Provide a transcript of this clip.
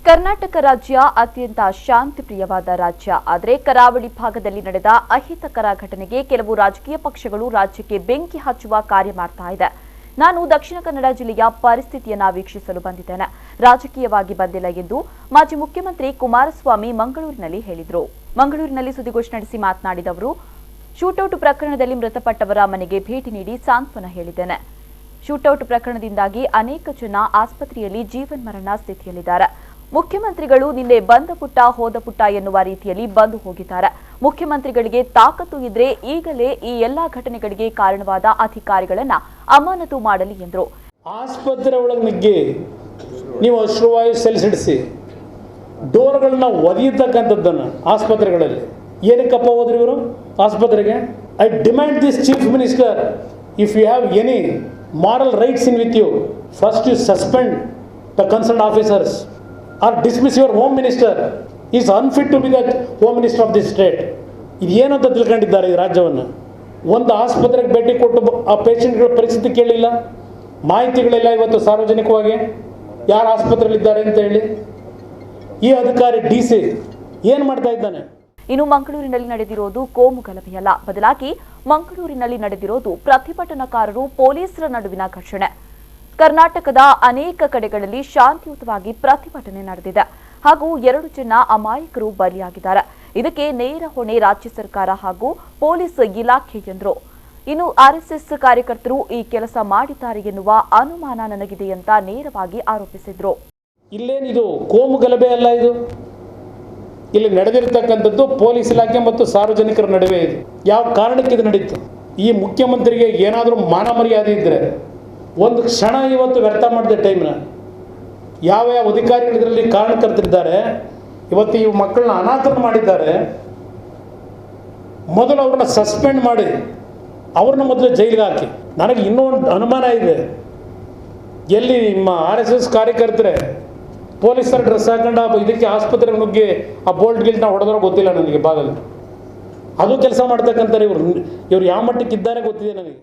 ಕರ್ನಾಟಕ ರಾಜ್ಯ ಅತ್ಯಂತ ಶಾಂತಿಪ್ರಿಯವಾದ ರಾಜ್ಯ. ಆದರೆ ಕರಾವಳಿ ಭಾಗದಲ್ಲಿ ನಡೆದ ಅಹಿತಕರ ಘಟನೆಗೆ ಕೆಲವು ರಾಜಕೀಯ ಪಕ್ಷಗಳು ರಾಜ್ಯಕ್ಕೆ ಬೆಂಕಿ ಹಚ್ಚುವ ಕಾರ್ಯ ಮಾಡ್ತಾ ಇದೆ. ನಾನು ದಕ್ಷಿಣ ಕನ್ನಡ ಜಿಲ್ಲೆಯ ಪರಿಸ್ಥಿತಿಯನ್ನ ವೀಕ್ಷಿಸಲು ಬಂದಿದ್ದೇನೆ. ರಾಜಕೀಯವಾಗಿ ಬಂದಿಲ್ಲ ಎಂದು ಮಾಜಿ ಮುಖ್ಯಮಂತ್ರಿ ಕುಮಾರಸ್ವಾಮಿ ಮಂಗಳೂರಿನಲ್ಲಿ ಹೇಳಿದರು. ಮಂಗಳೂರಿನಲ್ಲಿ ಸುದ್ದಿಗೋಷ್ಠಿ ನಡೆಸಿ ಮಾತನಾಡಿದ ಅವರು, ಶೂಟೌಟ್ ಪ್ರಕರಣದಲ್ಲಿ ಮೃತಪಟ್ಟವರ ಮನೆಗೆ ಭೇಟಿ ನೀಡಿ ಸಾಂತ್ವನ ಹೇಳಿದ್ದೇನೆ. ಶೂಟೌಟ್ ಪ್ರಕರಣದಿಂದಾಗಿ ಅನೇಕ ಜನ ಆಸ್ಪತ್ರೆಯಲ್ಲಿ ಜೀವನ್ಮರಣ ಸ್ಥಿತಿಯಲ್ಲಿದ್ದಾರೆ. ಮುಖ್ಯಮಂತ್ರಿಗಳು ನಿನ್ನೆ ಬಂದ ಪುಟ್ಟ ಹೋದ ಪುಟ್ಟ ಎನ್ನುವ ರೀತಿಯಲ್ಲಿ ಬಂದು ಹೋಗಿದ್ದಾರೆ. ಮುಖ್ಯಮಂತ್ರಿಗಳಿಗೆ ತಾಕತ್ತು ಇದ್ರೆ ಈಗಲೇ ಈ ಎಲ್ಲಾ ಘಟನೆಗಳಿಗೆ ಕಾರಣವಾದ ಅಧಿಕಾರಿಗಳನ್ನ ಅಮಾನತು ಮಾಡಲಿ ಎಂದರು. ಆಸ್ಪತ್ರೆ ಒಳಗೆ ನುಗ್ಗಿ ನೀವು ಅಶ್ರುವಾಯು ಸೆಲ್ಸಿಡಿಸಿ ಡೋರ್ಗಳನ್ನ ಒದೆಯತಕ್ಕಂಥದ್ದನ್ನು ಆಸ್ಪತ್ರೆಗಳಲ್ಲಿ ಏನಕ್ಕಪ್ಪ ಹೋದ್ರಿ ಇವರು ಆಸ್ಪತ್ರೆಗೆ? I demand this chief minister, if you have any moral rights in with you, first you suspend the concerned officers or dismiss your home minister. He is unfit to be the home minister of this state. ಇದೇನು ಅಂತ ತಿಳ್ಕೊಂಡಿದ್ದಾರೆ ಈ ರಾಜ್ಯವನ್ನು. ಒಂದು ಆಸ್ಪತ್ರೆಗೆ ಭೇಟಿ ಕೊಟ್ಟು ಆ ಪೇಷಂಟ್ಗಳ ಪರಿಸ್ಥಿತಿ ಕೇಳಿಲ್ಲ, ಮಾಹಿತಿಗಳಿಲ್ಲ. ಇವತ್ತು ಸಾರ್ವಜನಿಕವಾಗಿ ಯಾರು ಆಸ್ಪತ್ರೆಯಲ್ಲಿದ್ದಾರೆ ಅಂತ ಹೇಳಿ ಈ ಅಧಿಕಾರಿ DC ಏನು ಮಾಡ್ತಾ ಇದ್ದಾನೆ? ಇನ್ನು ಮಂಗಳೂರಿನಲ್ಲಿ ನಡೆದಿರೋದು ಕೋಮು ಗಲಭೆಯಲ್ಲ, ಬದಲಾಗಿ ಮಂಗಳೂರಿನಲ್ಲಿ ನಡೆದಿರೋದು ಪ್ರತಿಭಟನಾಕಾರರು ಪೊಲೀಸರ ನಡುವಿನ ಘರ್ಷಣೆ. ಕರ್ನಾಟಕದ ಅನೇಕ ಕಡೆಗಳಲ್ಲಿ ಶಾಂತಿಯುತವಾಗಿ ಪ್ರತಿಭಟನೆ ನಡೆದಿದೆ ಹಾಗೂ 2 ಜನ ಅಮಾಯಕರು ಬಲಿಯಾಗಿದ್ದಾರೆ. ಇದಕ್ಕೆ ನೇರ ಹೊಣೆ ರಾಜ್ಯ ಸರ್ಕಾರ ಹಾಗೂ ಪೊಲೀಸ್ ಇಲಾಖೆ ಎಂದರು. ಇನ್ನು RSS ಕಾರ್ಯಕರ್ತರು ಈ ಕೆಲಸ ಮಾಡಿದ್ದಾರೆ ಎನ್ನುವ ಅನುಮಾನ ನನಗಿದೆ ಅಂತ ನೇರವಾಗಿ ಆರೋಪಿಸಿದ್ರು. ಇಲ್ಲೇನಿದು ಕೋಮು ಗಲಭೆ ಅಲ್ಲ, ಇದು ಇಲ್ಲಿ ನಡೆದಿರತಕ್ಕಂಥದ್ದು ಪೊಲೀಸ್ ಇಲಾಖೆ ಮತ್ತು ಸಾರ್ವಜನಿಕರ ನಡುವೆ ಇದೆ. ಯಾವ ಕಾರಣಕ್ಕೆ ಇದು ನಡೀತು? ಈ ಮುಖ್ಯಮಂತ್ರಿಗೆ ಏನಾದರೂ ಮಾನ ಮರ್ಯಾದೆ ಇದ್ದರೆ ಒಂದು ಕ್ಷಣ ಇವತ್ತು ವ್ಯರ್ಥ ಮಾಡಿದ ಟೈಮ್ನ ಯಾವ ಅಧಿಕಾರಿಗಳು ಇದರಲ್ಲಿ ಕಾರಣಕರ್ತರಿದ್ದಾರೆ. ಇವತ್ತು ಈ ಮಕ್ಕಳನ್ನ ಅನಾಥರನ್ನು ಮಾಡಿದ್ದಾರೆ. ಮೊದಲು ಅವ್ರನ್ನ ಸಸ್ಪೆಂಡ್ ಮಾಡಿ ಅವ್ರನ್ನ ಮೊದಲು ಜೈಲಿಗೆ ಹಾಕಿ. ನನಗೆ ಇನ್ನೂ ಒಂದು ಅನುಮಾನ ಇದೆ, ಎಲ್ಲಿ ನಿಮ್ಮ RSS ಕಾರ್ಯಕರ್ತರೆ ಪೊಲೀಸರ ಡ್ರೆಸ್ ಹಾಕೊಂಡು ಇದಕ್ಕೆ ಆಸ್ಪತ್ರೆಗೆ ನುಗ್ಗಿ ಆ ಬೋಲ್ಟ್ ಗಿಲ್ಟ್ನ ಹೊಡೆದ್ರೂ ಗೊತ್ತಿಲ್ಲ ನನಗೆ. ಬಾಗಲು ಅದು ಕೆಲಸ ಮಾಡ್ತಕ್ಕಂಥವ್ರು ಇವ್ರು ಯಾವ ಮಟ್ಟಕ್ಕೆ ಇದ್ದಾರೆ ಗೊತ್ತಿದೆ ನನಗೆ.